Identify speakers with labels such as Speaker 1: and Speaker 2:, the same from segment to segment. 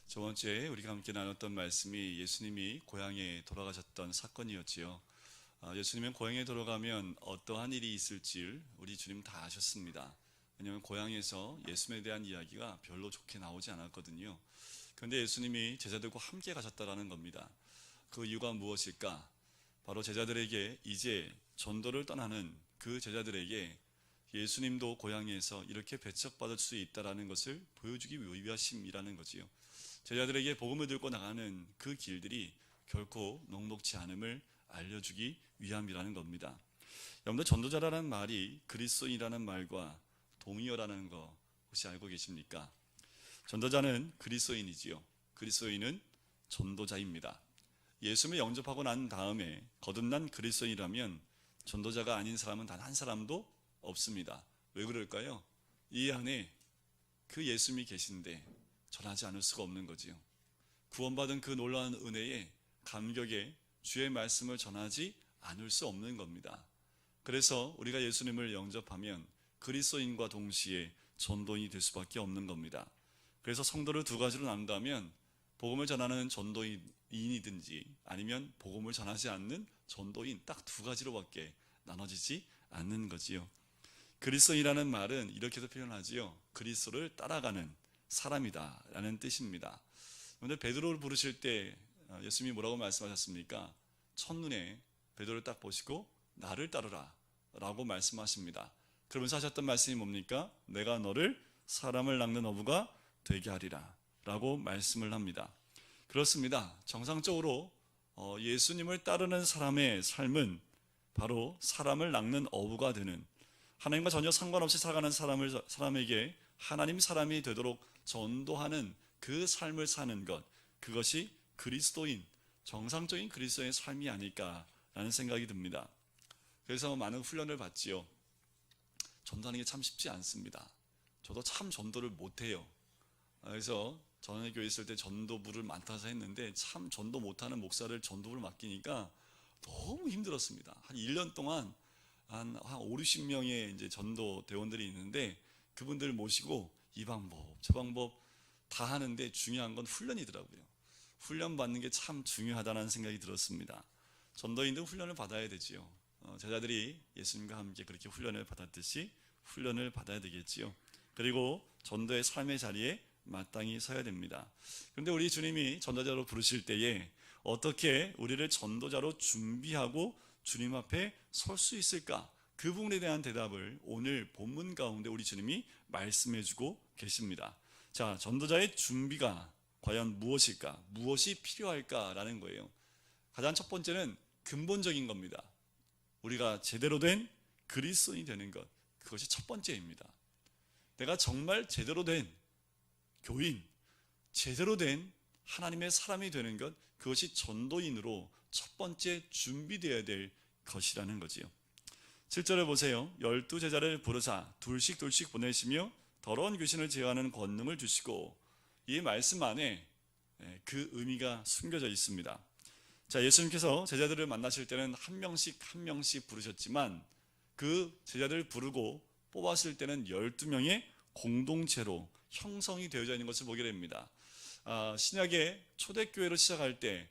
Speaker 1: 저번 주에 우리가 함께 나눴던 말씀이 예수님이 고향에 돌아가셨던 사건이었지요. 예수님은 고향에 돌아가면 어떠한 일이 있을지 우리 주님 다 아셨습니다. 왜냐하면 고향에서 예수님에 대한 이야기가 별로 좋게 나오지 않았거든요. 그런데 예수님이 제자들과 함께 가셨다라는 겁니다. 그 이유가 무엇일까? 바로 제자들에게 이제 전도를 떠나는 그 제자들에게 예수님도 고향에서 이렇게 배척받을 수 있다라는 것을 보여주기 위하심이라는 거지요. 제자들에게 복음을 들고 나가는 그 길들이 결코 녹록지 않음을 알려주기 위함이라는 겁니다. 여러분들, 전도자라는 말이 그리스도인이라는 말과 동의어라는 거 혹시 알고 계십니까? 전도자는 그리스도인이지요. 그리스도인은 전도자입니다. 예수님을 영접하고 난 다음에 거듭난 그리스도인이라면 전도자가 아닌 사람은 단 한 사람도 없습니다. 왜 그럴까요? 이 안에 그 예수님이 계신데 전하지 않을 수가 없는 거지요. 구원받은 그 놀라운 은혜에 감격에 주의 말씀을 전하지 않을 수 없는 겁니다. 그래서 우리가 예수님을 영접하면 그리스도인과 동시에 전도인이 될 수밖에 없는 겁니다. 그래서 성도를 두 가지로 나눈다면 복음을 전하는 전도인이든지 아니면 복음을 전하지 않는 전도인, 딱 두 가지로밖에 나눠지지 않는 거지요. 그리스도인이라는 말은 이렇게도 표현하지요. 그리스도를 따라가는 사람이다 라는 뜻입니다. 그런데 베드로를 부르실 때 예수님이 뭐라고 말씀하셨습니까? 첫눈에 베드로를 딱 보시고 나를 따르라 라고 말씀하십니다. 그러면서 하셨던 말씀이 뭡니까? 내가 너를 사람을 낚는 어부가 되게 하리라 라고 말씀을 합니다. 그렇습니다. 정상적으로 예수님을 따르는 사람의 삶은 바로 사람을 낚는 어부가 되는, 하나님과 전혀 상관없이 살아가는 사람에게 하나님 사람이 되도록 전도하는 그 삶을 사는 것, 그것이 그리스도인, 정상적인 그리스도의 삶이 아닐까라는 생각이 듭니다. 그래서 많은 훈련을 받지요. 전도하는 게 참 쉽지 않습니다. 저도 참 전도를 못해요. 그래서 전에 교회 있을 때 전도부를 맡아서 했는데 참 전도 못하는 목사를 전도부를 맡기니까 너무 힘들었습니다. 한 1년 동안 한 5, 60명의 이제 전도 대원들이 있는데 그분들을 모시고 이 방법, 저 방법 다 하는데 중요한 건 훈련이더라고요. 훈련 받는 게 참 중요하다는 생각이 들었습니다. 전도인도 훈련을 받아야 되지요. 제자들이 예수님과 함께 그렇게 훈련을 받았듯이 훈련을 받아야 되겠지요. 그리고 전도의 삶의 자리에 마땅히 서야 됩니다. 그런데 우리 주님이 전도자로 부르실 때에 어떻게 우리를 전도자로 준비하고 주님 앞에 설 수 있을까? 그 부분에 대한 대답을 오늘 본문 가운데 우리 주님이 말씀해 주고 계십니다. 자, 전도자의 준비가 과연 무엇일까? 무엇이 필요할까라는 거예요. 가장 첫 번째는 근본적인 겁니다. 우리가 제대로 된 그리스도인이 되는 것, 그것이 첫 번째입니다. 내가 정말 제대로 된 교인, 제대로 된 하나님의 사람이 되는 것, 그것이 전도인으로 첫 번째 준비되어야 될 것이라는 거지요. 7절에 보세요. 12제자를 부르사 둘씩 보내시며 더러운 귀신을 제어하는 권능을 주시고, 이 말씀 안에 그 의미가 숨겨져 있습니다. 자, 예수님께서 제자들을 만나실 때는 한 명씩 부르셨지만 그 제자들을 부르고 뽑았을 때는 12명의 공동체로 형성이 되어져 있는 것을 보게 됩니다. 신약의 초대교회로 시작할 때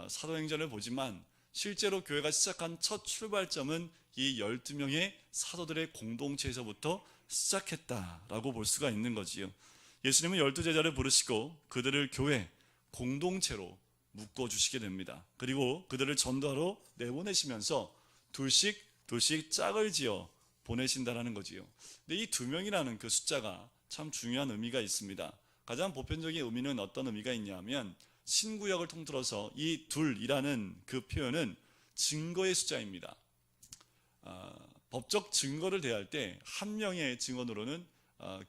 Speaker 1: 사도행전을 보지만 실제로 교회가 시작한 첫 출발점은 이 12명의 사도들의 공동체에서부터 시작했다라고 볼 수가 있는 거지요. 예수님은 12제자를 부르시고 그들을 교회 공동체로 묶어주시게 됩니다. 그리고 그들을 전도하러 내보내시면서 둘씩 짝을 지어 보내신다라는 거지요. 근데 이 2명이라는 그 숫자가 참 중요한 의미가 있습니다. 가장 보편적인 의미는 어떤 의미가 있냐면 신구약을 통틀어서 이 둘이라는 그 표현은 증거의 숫자입니다. 법적 증거를 대할 때 한 명의 증언으로는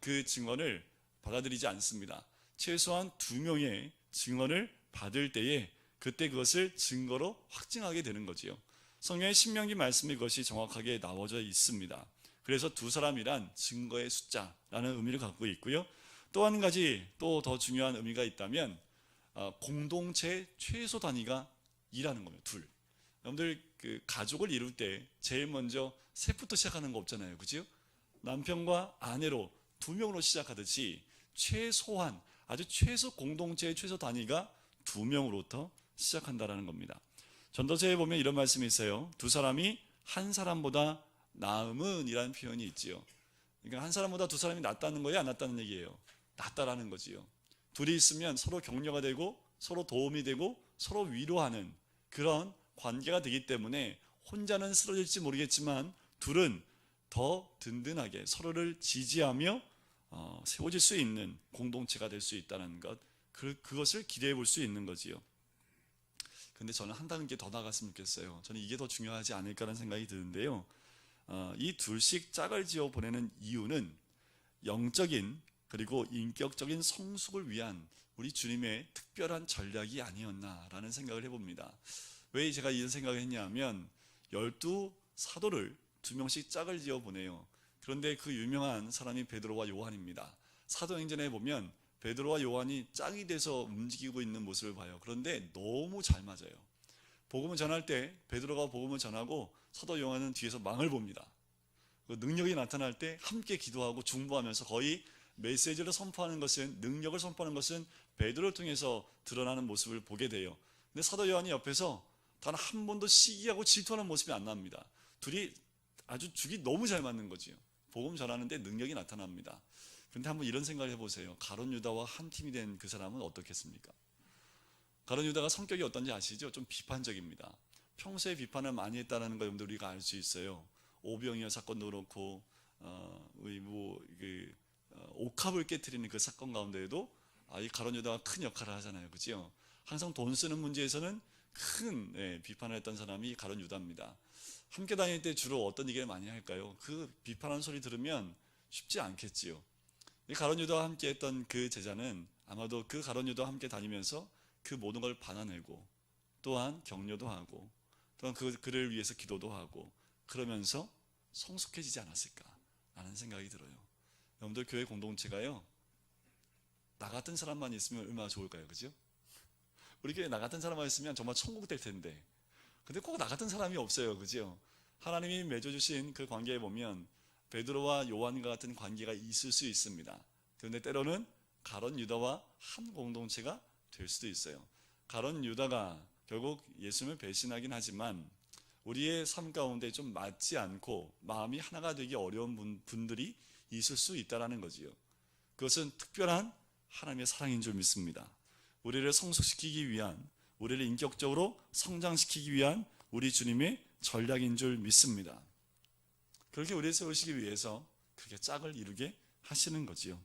Speaker 1: 그 증언을 받아들이지 않습니다. 최소한 2명의 증언을 받을 때에 그때 그것을 증거로 확증하게 되는 거지요. 성경의 신명기 말씀에 그것이 정확하게 나와져 있습니다. 그래서 두 사람이란 증거의 숫자라는 의미를 갖고 있고요. 또 한 가지 또 더 중요한 의미가 있다면 공동체 최소 단위가 2라는 겁니다. 둘. 여러분들 그 가족을 이룰 때 제일 먼저 셋부터 시작하는 거 없잖아요. 그죠? 남편과 아내로 2명으로 시작하듯이 최소한 아주 최소 공동체의 최소 단위가 2명으로부터 시작한다라는 겁니다. 전도서에 보면 이런 말씀이 있어요. 두 사람이 한 사람보다 나음은 이라는 표현이 있지요. 그러니까 한 사람보다 두 사람이 낫다는 거예요, 안 낫다는 얘기예요? 낫다라는 거지요. 둘이 있으면 서로 격려가 되고 서로 도움이 되고 서로 위로하는 그런 관계가 되기 때문에 혼자는 쓰러질지 모르겠지만 둘은 더 든든하게 서로를 지지하며 세워질 수 있는 공동체가 될 수 있다는 것, 그것을 기대해 볼 수 있는 거지요. 근데 저는 한 단계 더 나갔으면 좋겠어요. 저는 이게 더 중요하지 않을까라는 생각이 드는데요. 이 둘씩 짝을 지어 보내는 이유는 영적인 그리고 인격적인 성숙을 위한 우리 주님의 특별한 전략이 아니었나라는 생각을 해봅니다. 왜 제가 이런 생각을 했냐면 12사도를 2명씩 짝을 지어 보내요. 그런데 그 유명한 사람이 베드로와 요한입니다. 사도행전에 보면 베드로와 요한이 짝이 돼서 움직이고 있는 모습을 봐요. 그런데 너무 잘 맞아요. 복음을 전할 때 베드로가 복음을 전하고 사도 요한은 뒤에서 망을 봅니다. 그 능력이 나타날 때 함께 기도하고 중보하면서 거의 메시지를 선포하는 것은, 능력을 선포하는 것은 베드로를 통해서 드러나는 모습을 보게 돼요. 근데 사도 요한이 옆에서 단 한 번도 시기하고 질투하는 모습이 안 납니다. 둘이 아주 죽이 너무 잘 맞는 거지요. 복음 전하는데 능력이 나타납니다. 그런데 한번 이런 생각을 해보세요. 가룟 유다와 한 팀이 된 그 사람은 어떻겠습니까? 가룟 유다가 성격이 어떤지 아시죠? 좀 비판적입니다. 평소에 비판을 많이 했다는 거 여러분들 우리가 알 수 있어요. 오병이어 사건도 그렇고 옥합을 깨트리는 그 사건 가운데에도 이 가룟 유다가 큰 역할을 하잖아요. 그죠? 항상 돈 쓰는 문제에서는 큰 비판을 했던 사람이 가룟 유다입니다. 함께 다닐 때 주로 어떤 얘기를 많이 할까요? 그 비판하는 소리 들으면 쉽지 않겠지요. 가룟 유다와 함께 했던 그 제자는 아마도 그 가룟 유다와 함께 다니면서 그 모든 걸 받아내고 또한 격려도 하고 또한 그를 위해서 기도도 하고 그러면서 성숙해지지 않았을까라는 생각이 들어요. 여러분들 교회 공동체가요, 나 같은 사람만 있으면 얼마나 좋을까요? 그죠? 우리 교회 나 같은 사람만 있으면 정말 천국 될 텐데, 근데 꼭 나 같은 사람이 없어요. 그죠? 하나님이 맺어주신 그 관계에 보면 베드로와 요한과 같은 관계가 있을 수 있습니다. 그런데 때로는 가룟 유다와 한 공동체가 될 수도 있어요. 가룟 유다가 결국 예수님을 배신하긴 하지만 우리의 삶 가운데 좀 맞지 않고 마음이 하나가 되기 어려운 분들이 있을 수 있다는 거지요. 그것은 특별한 하나님의 사랑인 줄 믿습니다. 우리를 성숙시키기 위한, 우리를 인격적으로 성장시키기 위한 우리 주님의 전략인 줄 믿습니다. 그렇게 우리를 세우시기 위해서 그렇게 짝을 이루게 하시는 거지요.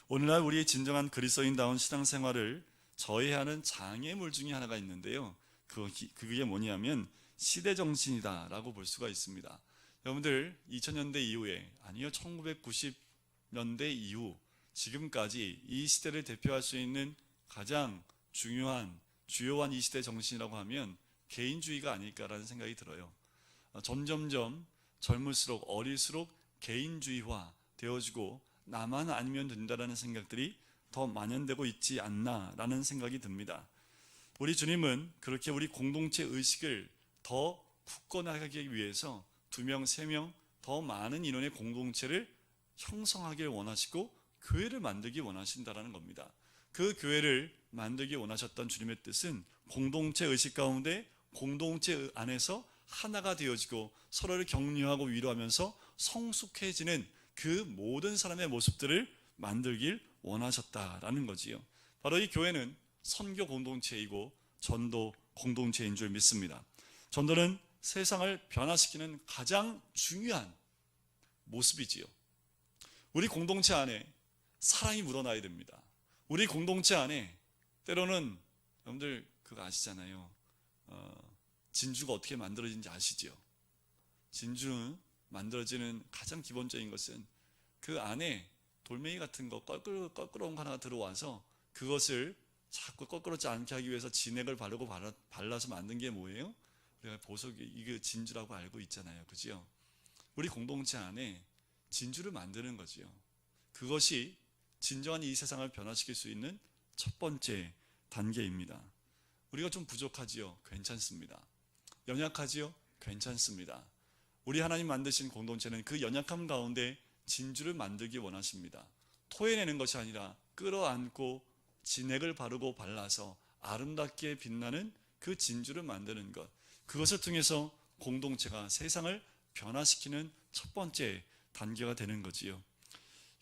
Speaker 1: 오늘날 우리의 진정한 그리스도인다운 신앙생활을 저해하는 장애물 중에 하나가 있는데요. 그게 뭐냐면 시대정신이다라고 볼 수가 있습니다. 여러분들 2000년대 이후에, 아니요 1990년대 이후 지금까지 이 시대를 대표할 수 있는 가장 주요한 이 시대 정신이라고 하면 개인주의가 아닐까라는 생각이 들어요. 점점점 젊을수록 어릴수록 개인주의화 되어지고 나만 아니면 된다라는 생각들이 더 만연되고 있지 않나라는 생각이 듭니다. 우리 주님은 그렇게 우리 공동체 의식을 더 굳건하게 위해서 2명, 3명 더 많은 인원의 공동체를 형성하길 원하시고 교회를 만들기 원하신다라는 겁니다. 그 교회를 만들기 원하셨던 주님의 뜻은 공동체 의식 가운데 공동체 안에서 하나가 되어지고 서로를 격려하고 위로하면서 성숙해지는 그 모든 사람의 모습들을 만들길 원하셨다라는 거지요. 바로 이 교회는 선교 공동체이고 전도 공동체인 줄 믿습니다. 전도는 세상을 변화시키는 가장 중요한 모습이지요. 우리 공동체 안에 사랑이 묻어나야 됩니다. 우리 공동체 안에 때로는 여러분들 그거 아시잖아요. 진주가 어떻게 만들어지는지 아시죠? 진주는 만들어지는 가장 기본적인 것은 그 안에 돌멩이 같은 거 껄끄러운 거 하나가 들어와서 그것을 자꾸 껄끄럽지 않게 하기 위해서 진액을 바르고 발라서 만든 게 뭐예요? 우리가 보석이 이게 진주라고 알고 있잖아요. 그죠? 우리 공동체 안에 진주를 만드는 거지요. 그것이 진정한 이 세상을 변화시킬 수 있는 첫 번째 단계입니다. 우리가 좀 부족하지요? 괜찮습니다. 연약하지요? 괜찮습니다. 우리 하나님 만드신 공동체는 그 연약함 가운데 진주를 만들기 원하십니다. 토해내는 것이 아니라 끌어안고 진액을 바르고 발라서 아름답게 빛나는 그 진주를 만드는 것, 그것을 통해서 공동체가 세상을 변화시키는 첫 번째 단계가 되는 거지요.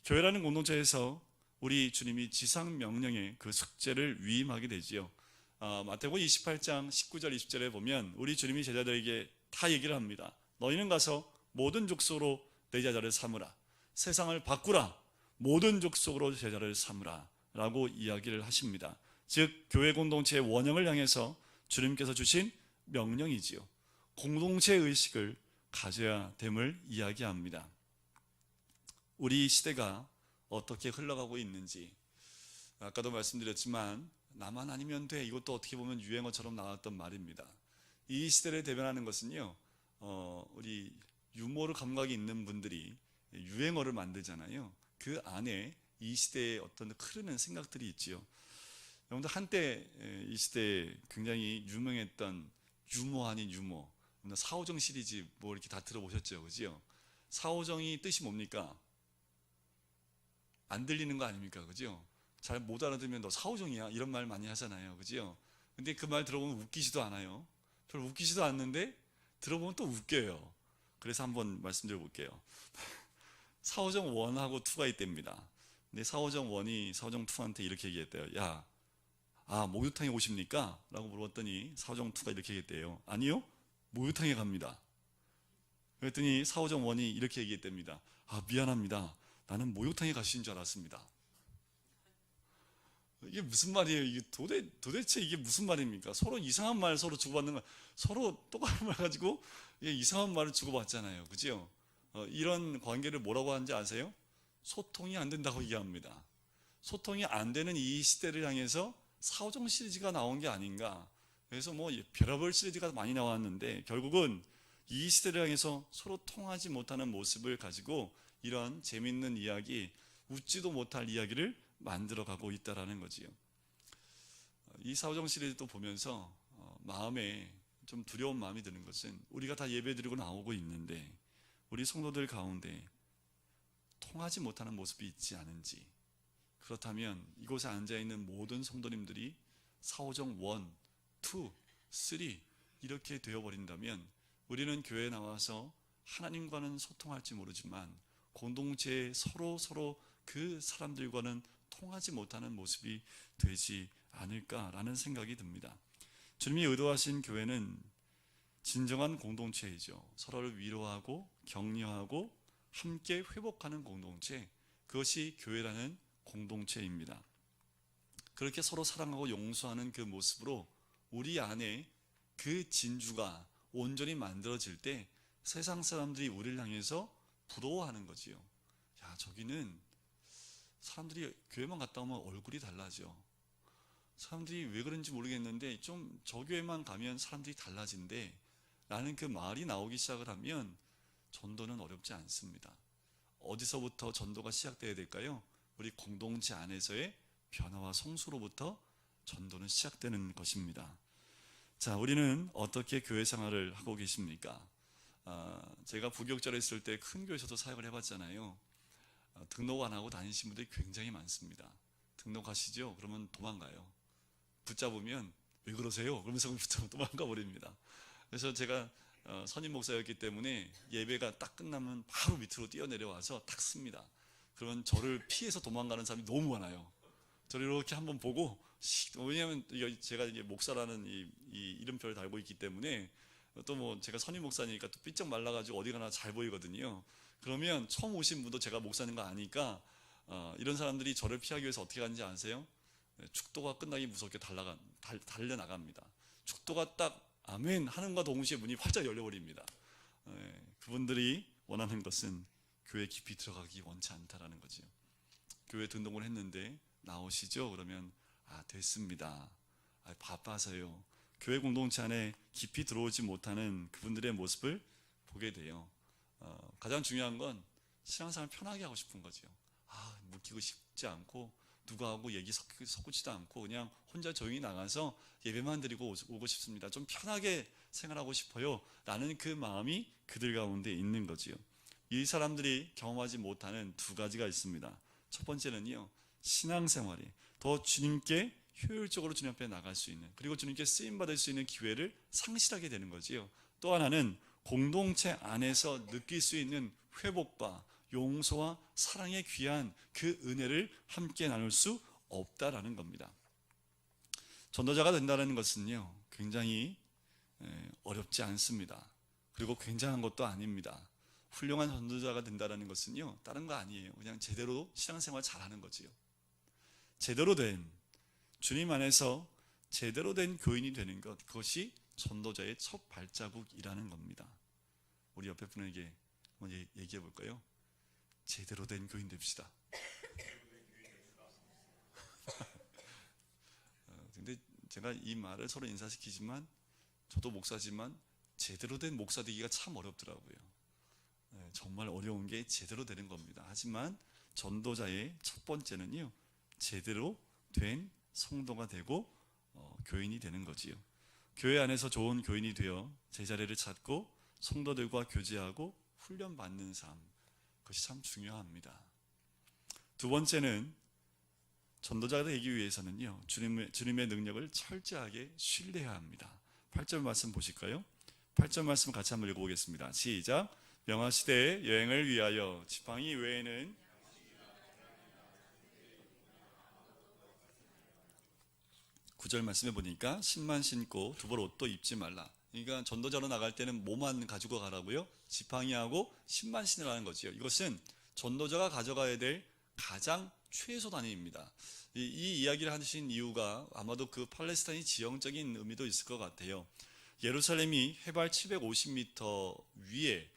Speaker 1: 교회라는 공동체에서 우리 주님이 지상 명령의 그 숙제를 위임하게 되지요. 마태복음 28장 19절 20절에 보면 우리 주님이 제자들에게 다 얘기를 합니다. 너희는 가서 모든 족속으로 내 제자를 삼으라. 세상을 바꾸라. 모든 족속으로 제자를 삼으라 라고 이야기를 하십니다. 즉 교회 공동체의 원형을 향해서 주님께서 주신 명령이지요. 공동체 의식을 가져야 됨을 이야기합니다. 우리 시대가 어떻게 흘러가고 있는지, 아까도 말씀드렸지만 나만 아니면 돼, 이것도 어떻게 보면 유행어처럼 나왔던 말입니다. 이 시대를 대변하는 것은요, 우리 유머를 감각이 있는 분들이 유행어를 만들잖아요. 그 안에 이 시대의 어떤 흐르는 생각들이 있지요. 여러분들 한때 이 시대에 굉장히 유명했던 유머 아닌 유머, 사오정 시리즈 뭐 이렇게 다 들어보셨죠, 그죠? 사오정이 뜻이 뭡니까? 안 들리는 거 아닙니까, 그죠? 잘 못 알아들으면 너 사오정이야 이런 말 많이 하잖아요, 그죠? 근데 그 말 들어보면 웃기지도 않아요. 별로 웃기지도 않는데 들어보면 또 웃겨요. 그래서 한번 말씀드려 볼게요. 사오정 1하고 2가 있답니다. 근데 사오정 1이 사오정 2한테 이렇게 얘기했대요. 야, 목욕탕에 오십니까? 라고 물어봤더니 사오정 2가 이렇게 얘기했대요. 아니요, 목욕탕에 갑니다. 그랬더니 사오정 1이 이렇게 얘기했답니다. 미안합니다. 나는 목욕탕에 가시는 줄 알았습니다. 이게 무슨 말이에요? 이게 도대체 이게 무슨 말입니까? 서로 이상한 말 서로 주고받는 거, 서로 똑같은 말 가지고 이상한 말을 주고받잖아요, 그죠? 이런 관계를 뭐라고 하는지 아세요? 소통이 안 된다고 얘기합니다. 소통이 안 되는 이 시대를 향해서 사오정 시리즈가 나온 게 아닌가. 그래서 뭐 별의별 시리즈가 많이 나왔는데 결국은 이 시대를 향해서 서로 통하지 못하는 모습을 가지고 이런 재밌는 이야기, 웃지도 못할 이야기를 만들어가고 있다라는 거지요. 이 사오정 시리즈도 보면서 마음에 좀 두려운 마음이 드는 것은 우리가 다 예배드리고 나오고 있는데 우리 성도들 가운데 통하지 못하는 모습이 있지 않은지, 그렇다면 이곳에 앉아있는 모든 성도님들이 사오정 1, 2, 3 이렇게 되어버린다면 우리는 교회에 나와서 하나님과는 소통할지 모르지만 공동체에 서로 그 사람들과는 통하지 못하는 모습이 되지 않을까라는 생각이 듭니다. 주님이 의도하신 교회는 진정한 공동체이죠. 서로를 위로하고 격려하고 함께 회복하는 공동체, 그것이 교회라는 공동체입니다. 그렇게 서로 사랑하고 용서하는 그 모습으로 우리 안에 그 진주가 온전히 만들어질 때 세상 사람들이 우리를 향해서 부러워하는 거지요. 야, 저기는 사람들이 교회만 갔다 오면 얼굴이 달라져. 사람들이 왜 그런지 모르겠는데 좀 저 교회만 가면 사람들이 달라진대 라는 그 말이 나오기 시작을 하면 전도는 어렵지 않습니다. 어디서부터 전도가 시작돼야 될까요? 우리 공동체 안에서의 변화와 성수로부터 전도는 시작되는 것입니다. 자, 우리는 어떻게 교회 생활을 하고 계십니까? 제가 부교육자로 있을 때 큰 교회에서도 사역을 해봤잖아요. 등록 안 하고 다니신 분들이 굉장히 많습니다. 등록하시죠? 그러면 도망가요. 붙잡으면 왜 그러세요? 그러면서 붙잡으면 도망가 버립니다. 그래서 제가 선임 목사였기 때문에 예배가 딱 끝나면 바로 밑으로 뛰어내려와서 탁 씁니다. 그러면 저를 피해서 도망가는 사람이 너무 많아요. 저를 이렇게 한번 보고, 왜냐하면 제가 이제 목사라는 이 이름표를 달고 있기 때문에 또 뭐 제가 선임 목사니까 또 삐쩍 말라가지고 어디 가나 잘 보이거든요. 그러면 처음 오신 분도 제가 목사인 거 아니까 이런 사람들이 저를 피하기 위해서 어떻게 하는지 아세요? 축도가 끝나기 무섭게 달려나갑니다. 축도가 딱 아멘 하는과 동시에 문이 활짝 열려버립니다. 그분들이 원하는 것은 교회 깊이 들어가기 원치 않다라는 거죠. 교회 등록을 했는데 나오시죠? 그러면 됐습니다. 바빠서요. 교회 공동체 안에 깊이 들어오지 못하는 그분들의 모습을 보게 돼요. 가장 중요한 건 신앙생활 편하게 하고 싶은 거죠. 묻히고 싶지 않고 누구하고 얘기 섞지도 않고 그냥 혼자 조용히 나가서 예배만 드리고 오고 싶습니다. 좀 편하게 생활하고 싶어요 라는 그 마음이 그들 가운데 있는 거지요. 이 사람들이 경험하지 못하는 두 가지가 있습니다. 첫 번째는요, 신앙생활이 더 주님께 효율적으로 주님 앞에 나갈 수 있는, 그리고 주님께 쓰임받을 수 있는 기회를 상실하게 되는 거지요. 또 하나는 공동체 안에서 느낄 수 있는 회복과 용서와 사랑의 귀한 그 은혜를 함께 나눌 수 없다라는 겁니다. 전도자가 된다는 것은요, 굉장히 어렵지 않습니다. 그리고 굉장한 것도 아닙니다. 훌륭한 전도자가 된다는 것은요, 다른 거 아니에요. 그냥 제대로 신앙생활 잘하는 거지요. 제대로 된, 주님 안에서 제대로 된 교인이 되는 것, 그것이 전도자의 첫 발자국이라는 겁니다. 우리 옆에 분에게 한번 얘기해 볼까요? 제대로 된 교인 됩시다. 근데 제가 이 말을 서로 인사시키지만, 저도 목사지만 제대로 된 목사 되기가 참 어렵더라고요. 정말 어려운 게 제대로 되는 겁니다. 하지만 전도자의 첫 번째는요, 제대로 된 성도가 되고 교인이 되는 거지요. 교회 안에서 좋은 교인이 되어 제자리를 찾고 성도들과 교제하고 훈련받는 삶, 그것이 참 중요합니다. 두 번째는 전도자가 되기 위해서는요, 주님의 능력을 철저하게 신뢰해야 합니다. 8절 말씀 보실까요? 8절 말씀 같이 한번 읽어보겠습니다. 시작. 명하시되 여행을 위하여 지팡이 외에는 9절 말씀해 보니까 신만 신고 두벌 옷도 입지 말라. 그러니까 전도자로 나갈 때는 뭐만 가지고 가라고요? 지팡이하고 신만 신으라는 거지요. 이것은 전도자가 가져가야 될 가장 최소 단위입니다. 이 이야기를 하신 이유가 아마도 그 팔레스타인 지형적인 의미도 있을 것 같아요. 예루살렘이 해발 750m 위에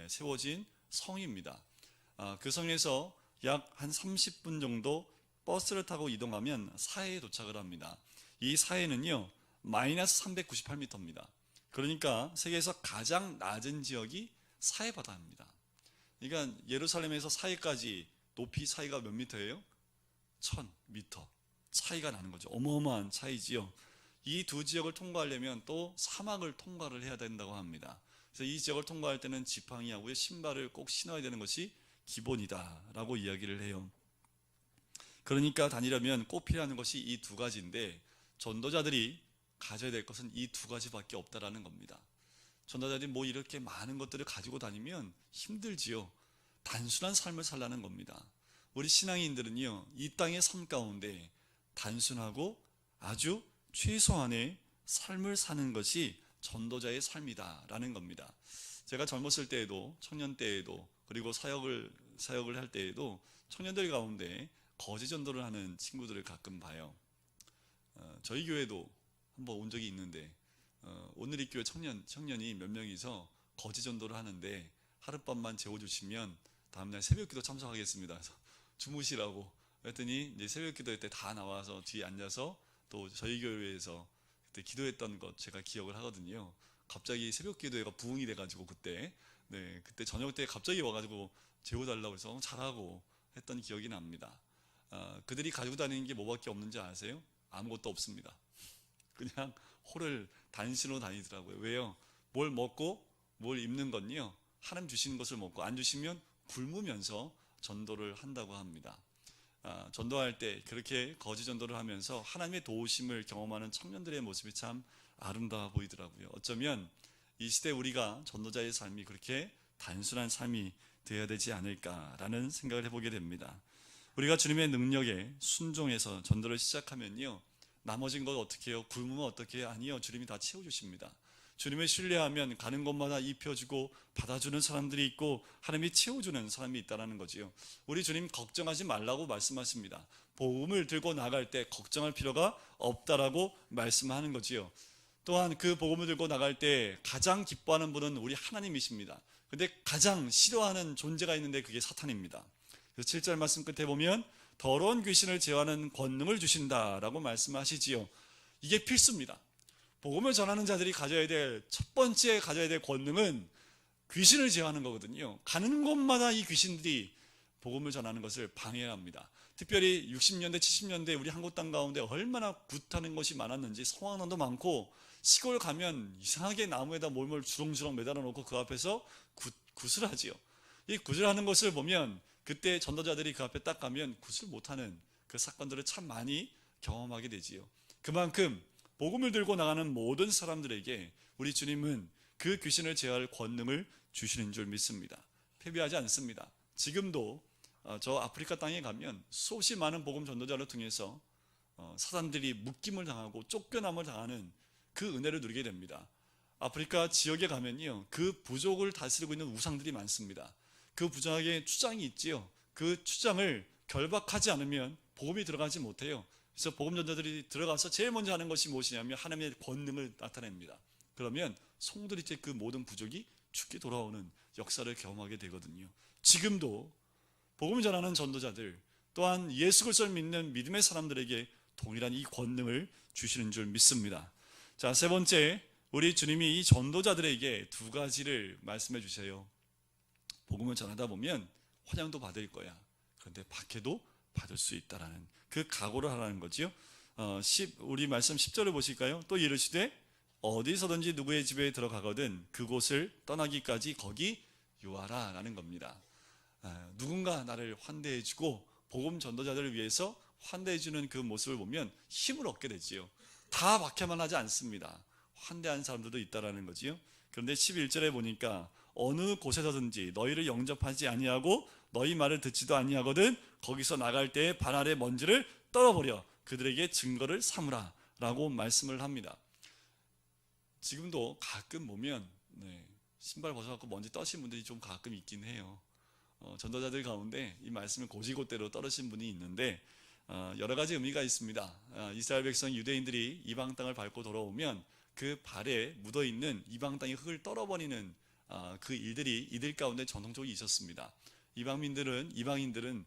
Speaker 1: 세워진 성입니다. 그 성에서 약 한 30분 정도 버스를 타고 이동하면 사해에 도착을 합니다. 이 사해는요, 마이너스 398m입니다. 그러니까 세계에서 가장 낮은 지역이 사해 바다입니다. 그러니까 예루살렘에서 사해까지 높이 차이가 몇 미터예요? 1000m 차이가 나는 거죠. 어마어마한 차이지요. 이 두 지역을 통과하려면 또 사막을 통과를 해야 된다고 합니다. 그래서 이 지역을 통과할 때는 지팡이하고 신발을 꼭 신어야 되는 것이 기본이다라고 이야기를 해요. 그러니까 다니려면 꼭 필요한 것이 이 두 가지인데, 전도자들이 가져야 될 것은 이 두 가지밖에 없다라는 겁니다. 전도자들이 뭐 이렇게 많은 것들을 가지고 다니면 힘들지요. 단순한 삶을 살라는 겁니다. 우리 신앙인들은요, 이 땅의 삶 가운데 단순하고 아주 최소한의 삶을 사는 것이 전도자의 삶이다라는 겁니다. 제가 젊었을 때에도, 청년 때에도, 그리고 사역을 할 때에도 청년들 가운데 거지 전도를 하는 친구들을 가끔 봐요. 저희 교회도 한번 온 적이 있는데, 오늘 이 교회 청년이 몇 명이서 거지 전도를 하는데, 하룻밤만 재워주시면 다음날 새벽기도 참석하겠습니다. 그래서 주무시라고 했더니 이제 새벽기도 때 다 나와서 뒤에 앉아서 또 저희 교회에서 그때 기도했던 것 제가 기억을 하거든요. 갑자기 새벽기도회가 부흥이 돼가지고 그때 저녁 때 갑자기 와가지고 재워달라고 해서 잘하고 했던 기억이 납니다. 그들이 가지고 다니는 게 뭐밖에 없는지 아세요? 아무것도 없습니다. 그냥 홀을 단신으로 다니더라고요. 왜요? 뭘 먹고 뭘 입는 건요, 하나님 주시는 것을 먹고, 안 주시면 굶으면서 전도를 한다고 합니다. 전도할 때 그렇게 거지 전도를 하면서 하나님의 도우심을 경험하는 청년들의 모습이 참 아름다워 보이더라고요. 어쩌면 이 시대 우리가 전도자의 삶이 그렇게 단순한 삶이 되어야 되지 않을까라는 생각을 해보게 됩니다. 우리가 주님의 능력에 순종해서 전도를 시작하면요, 나머진 것 어떻게 해요? 굶으면 어떻게 해요? 아니요, 주님이 다 채워주십니다. 주님을 신뢰하면 가는 곳마다 입혀주고 받아주는 사람들이 있고 하나님이 채워주는 사람이 있다는 거지요. 우리 주님 걱정하지 말라고 말씀하십니다. 복음을 들고 나갈 때 걱정할 필요가 없다라고 말씀하는 거지요. 또한 그 복음을 들고 나갈 때 가장 기뻐하는 분은 우리 하나님이십니다. 근데 가장 싫어하는 존재가 있는데 그게 사탄입니다. 그래서 7절 말씀 끝에 보면 더러운 귀신을 제어하는 권능을 주신다라고 말씀하시지요. 이게 필수입니다. 복음을 전하는 자들이 가져야 될 첫 번째 가져야 될 권능은 귀신을 제어하는 거거든요. 가는 곳마다 이 귀신들이 복음을 전하는 것을 방해합니다. 특별히 60년대, 70년대 우리 한국 땅 가운데 얼마나 굿하는 것이 많았는지, 성황당도 많고 시골 가면 이상하게 나무에다 몰몰 주렁주렁 매달아 놓고 그 앞에서 굿을 하지요. 이 굿을 하는 것을 보면 그때 전도자들이 그 앞에 딱 가면 굿을 못하는 그 사건들을 참 많이 경험하게 되지요. 그만큼 복음을 들고 나가는 모든 사람들에게 우리 주님은 그 귀신을 제어할 권능을 주시는 줄 믿습니다. 패배하지 않습니다. 지금도 저 아프리카 땅에 가면 수없이 많은 복음 전도자를 통해서 사람들이 묶임을 당하고 쫓겨남을 당하는 그 은혜를 누리게 됩니다. 아프리카 지역에 가면요, 그 부족을 다스리고 있는 우상들이 많습니다. 그 부족에 추장이 있지요. 그 추장을 결박하지 않으면 복음이 들어가지 못해요. 그래서 복음 전도자들이 들어가서 제일 먼저 하는 것이 무엇이냐면 하나님의 권능을 나타냅니다. 그러면 성도들이 이제 그 모든 부족이 죽게 돌아오는 역사를 경험하게 되거든요. 지금도 복음 전하는 전도자들 또한 예수 그리스도를 믿는 믿음의 사람들에게 동일한 이 권능을 주시는 줄 믿습니다. 자, 세 번째, 우리 주님이 이 전도자들에게 두 가지를 말씀해 주세요. 복음을 전하다 보면 환영도 받을 거야. 그런데 박해도 받을 수 있다라는 그 각오를 하라는 거지요. 우리 말씀 10절을 보실까요? 또 이르시되 어디서든지 누구의 집에 들어가거든 그곳을 떠나기까지 거기 유하라 라는 겁니다. 누군가 나를 환대해주고 복음 전도자들을 위해서 환대해주는 그 모습을 보면 힘을 얻게 되지요. 다 박해만 하지 않습니다. 환대하는 사람들도 있다라는 거지요. 그런데 11절에 보니까 어느 곳에서든지 너희를 영접하지 아니하고 너희 말을 듣지도 아니하거든 거기서 나갈 때에 발 아래 먼지를 떨어버려 그들에게 증거를 삼으라 라고 말씀을 합니다. 지금도 가끔 보면 신발 벗어갖고 먼지 떠신 분들이 좀 가끔 있긴 해요. 전도자들 가운데 이 말씀을 고지고대로 떨으신 분이 있는데 여러 가지 의미가 있습니다. 이스라엘 백성 유대인들이 이방 땅을 밟고 돌아오면 그 발에 묻어있는 이방 땅의 흙을 떨어버리는 그 일들이 이들 가운데 전통적으로 있었습니다. 이방인들은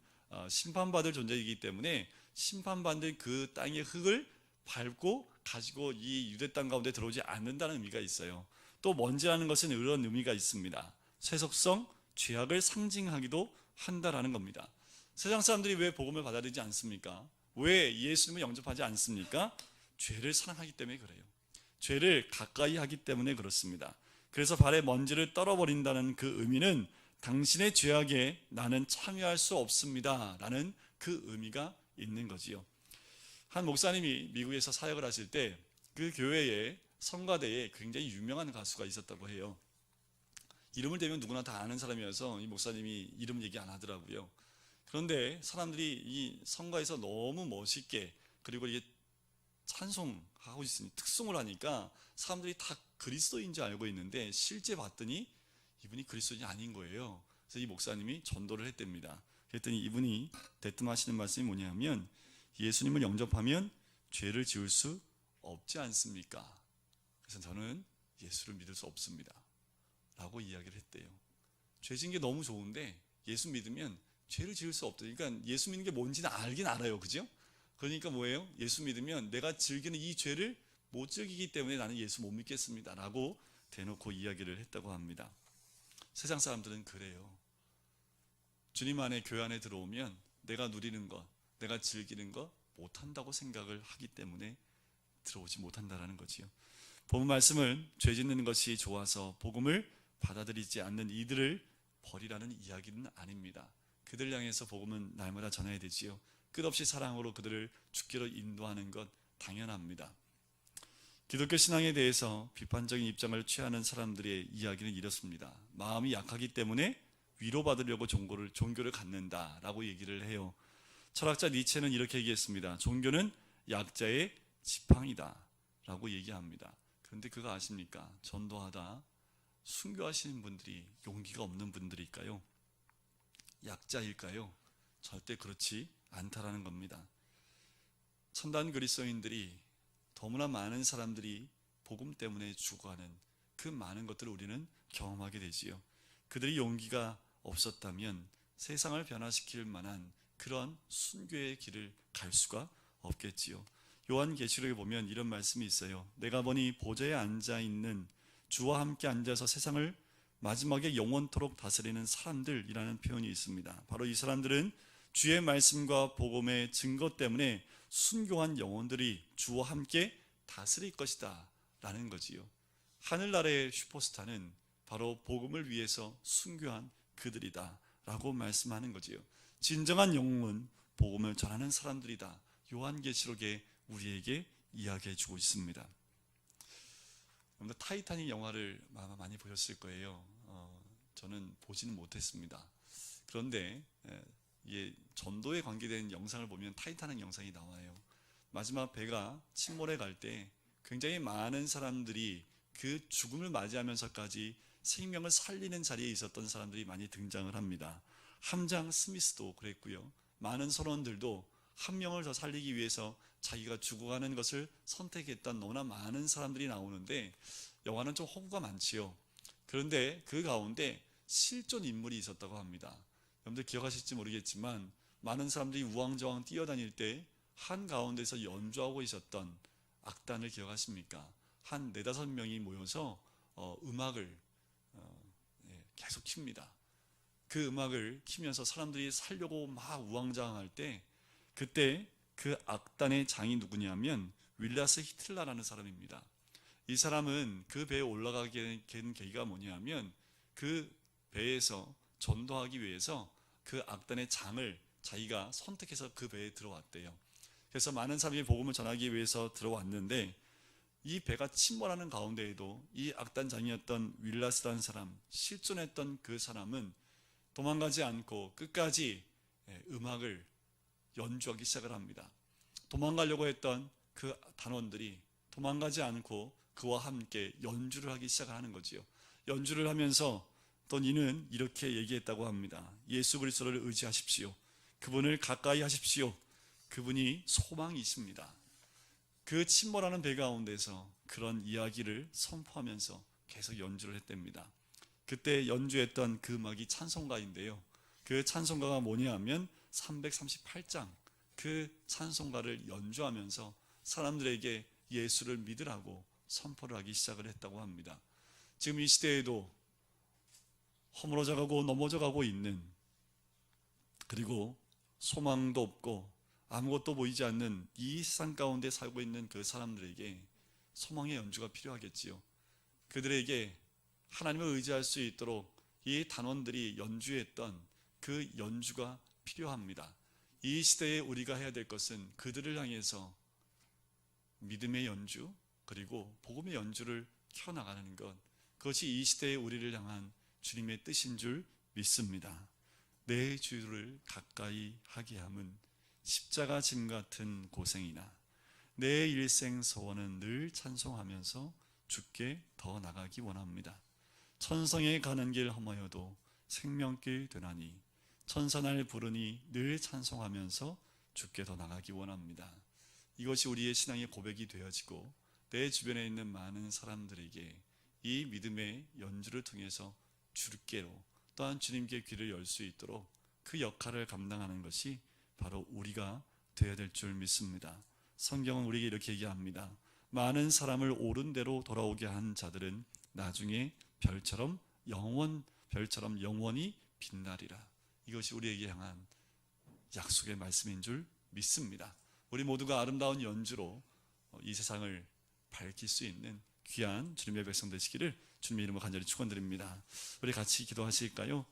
Speaker 1: 심판받을 존재이기 때문에 심판받을 그 땅의 흙을 밟고 가지고 이 유대 땅 가운데 들어오지 않는다는 의미가 있어요. 또 먼지라는 것은 이런 의미가 있습니다. 세속성, 죄악을 상징하기도 한다라는 겁니다. 세상 사람들이 왜 복음을 받아들이지 않습니까? 왜 예수님을 영접하지 않습니까? 죄를 사랑하기 때문에 그래요. 죄를 가까이 하기 때문에 그렇습니다. 그래서 발에 먼지를 떨어버린다는 그 의미는 당신의 죄악에 나는 참여할 수 없습니다 라는 그 의미가 있는 거지요. 한 목사님이 미국에서 사역을 하실 때 그 교회에 성가대에 굉장히 유명한 가수가 있었다고 해요. 이름을 대면 누구나 다 아는 사람이어서 이 목사님이 이름 얘기 안 하더라고요. 그런데 사람들이 이 성가에서 너무 멋있게 그리고 이게 찬송하고 있으니 특송을 하니까 사람들이 다 그리스도인 줄 알고 있는데 실제 봤더니 이분이 그리스도인이 아닌 거예요. 그래서 이 목사님이 전도를 했답니다. 그랬더니 이분이 대뜸하시는 말씀이 뭐냐면 예수님을 영접하면 죄를 지을 수 없지 않습니까? 그래서 저는 예수를 믿을 수 없습니다 라고 이야기를 했대요. 죄 지은 게 너무 좋은데 예수 믿으면 죄를 지을 수 없다. 그러니까 예수 믿는 게 뭔지는 알긴 알아요. 그죠? 그러니까 뭐예요? 예수 믿으면 내가 즐기는 이 죄를 못 즐기기 때문에 나는 예수 못 믿겠습니다 라고 대놓고 이야기를 했다고 합니다. 세상 사람들은 그래요. 주님 안에 교회 안에 들어오면 내가 누리는 것, 내가 즐기는 것 못한다고 생각을 하기 때문에 들어오지 못한다라는 거지요. 본 말씀은 죄 짓는 것이 좋아서 복음을 받아들이지 않는 이들을 버리라는 이야기는 아닙니다. 그들 향해서 복음은 날마다 전해야 되지요. 끝없이 사랑으로 그들을 죽기로 인도하는 것 당연합니다. 기독교 신앙에 대해서 비판적인 입장을 취하는 사람들의 이야기는 이렇습니다. 마음이 약하기 때문에 위로받으려고 종교를 갖는다라고 얘기를 해요. 철학자 니체는 이렇게 얘기했습니다. 종교는 약자의 지팡이다 라고 얘기합니다. 그런데 그거 아십니까? 전도하다 순교하시는 분들이 용기가 없는 분들일까요? 약자일까요? 절대 그렇지 않다라는 겁니다. 참다운 그리스도인들이 너무나 많은 사람들이 복음 때문에 죽어가는 그 많은 것들을 우리는 경험하게 되지요. 그들이 용기가 없었다면 세상을 변화시킬 만한 그런 순교의 길을 갈 수가 없겠지요. 요한계시록에 보면 이런 말씀이 있어요. 내가 보니 보좌에 앉아있는 주와 함께 앉아서 세상을 마지막에 영원토록 다스리는 사람들이라는 표현이 있습니다. 바로 이 사람들은 주의 말씀과 복음의 증거 때문에 순교한 영혼들이 주와 함께 다스릴 것이다 라는 거지요. 하늘나라의 슈퍼스타는 바로 복음을 위해서 순교한 그들이다 라고 말씀하는 거지요. 진정한 영웅은 복음을 전하는 사람들이다. 요한계시록에 우리에게 이야기해 주고 있습니다. 여러분들 타이타닉 영화를 아마 많이 보셨을 거예요. 저는 보지는 못했습니다. 그런데 이게 전도에 관계된 영상을 보면 타이타닉 영상이 나와요. 마지막 배가 침몰해 갈 때 굉장히 많은 사람들이 그 죽음을 맞이하면서까지 생명을 살리는 자리에 있었던 사람들이 많이 등장을 합니다. 함장 스미스도 그랬고요. 많은 선원들도 한 명을 더 살리기 위해서 자기가 죽어가는 것을 선택했던 너무나 많은 사람들이 나오는데 영화는 좀 허구가 많지요. 그런데 그 가운데 실존 인물이 있었다고 합니다. 여러분들 기억하실지 모르겠지만 많은 사람들이 우왕좌왕 뛰어다닐 때 한가운데서 연주하고 있었던 악단을 기억하십니까? 한 4-5명이 모여서 음악을 계속 킵니다. 그 음악을 키면서 사람들이 살려고 막 우왕좌왕할 때 그때 그 악단의 장이 누구냐면 윌라스 히틀러라는 사람입니다. 이 사람은 그 배에 올라가게 된 계기가 뭐냐면 그 배에서 전도하기 위해서 그 악단의 장을 자기가 선택해서 그 배에 들어왔대요. 그래서 많은 사람이 복음을 전하기 위해서 들어왔는데 이 배가 침몰하는 가운데에도 이 악단장이었던 윌라스라는 사람, 실존했던 그 사람은 도망가지 않고 끝까지 음악을 연주하기 시작을 합니다. 도망가려고 했던 그 단원들이 도망가지 않고 그와 함께 연주를 하기 시작을 하는 거지요. 연주를 하면서 또 이는 이렇게 얘기했다고 합니다. 예수 그리스도를 의지하십시오. 그분을 가까이 하십시오. 그분이 소망이십니다. 그 침몰하는 배 가운데서 그런 이야기를 선포하면서 계속 연주를 했답니다. 그때 연주했던 그 음악이 찬송가인데요. 그 찬송가가 뭐냐 하면 338장 그 찬송가를 연주하면서 사람들에게 예수를 믿으라고 선포를 하기 시작을 했다고 합니다. 지금 이 시대에도 허물어져 가고 넘어져 가고 있는, 그리고 소망도 없고 아무것도 보이지 않는 이 세상 가운데 살고 있는 그 사람들에게 소망의 연주가 필요하겠지요. 그들에게 하나님을 의지할 수 있도록 이 단원들이 연주했던 그 연주가 필요합니다. 이 시대에 우리가 해야 될 것은 그들을 향해서 믿음의 연주 그리고 복음의 연주를 켜나가는 것, 그것이 이 시대에 우리를 향한 주님의 뜻인 줄 믿습니다. 내 주를 가까이 하게 함은 십자가 짐 같은 고생이나 내 일생 소원은 늘 찬송하면서 주께 더 나가기 원합니다. 천성에 가는 길 험하여도 생명길 되나니 천사 날 부르니 늘 찬송하면서 주께 더 나가기 원합니다. 이것이 우리의 신앙의 고백이 되어지고 내 주변에 있는 많은 사람들에게 이 믿음의 연주를 통해서 주께로 또한 주님께 귀를 열 수 있도록 그 역할을 감당하는 것이 바로 우리가 되어야 될 줄 믿습니다. 성경은 우리에게 이렇게 얘기합니다. 많은 사람을 옳은 대로 돌아오게 한 자들은 나중에 별처럼 영원히 빛나리라. 이것이 우리에게 향한 약속의 말씀인 줄 믿습니다. 우리 모두가 아름다운 연주로 이 세상을 밝힐 수 있는 귀한 주님의 백성 되시기를 주님의 이름으로 간절히 축원드립니다. 우리 같이 기도하실까요?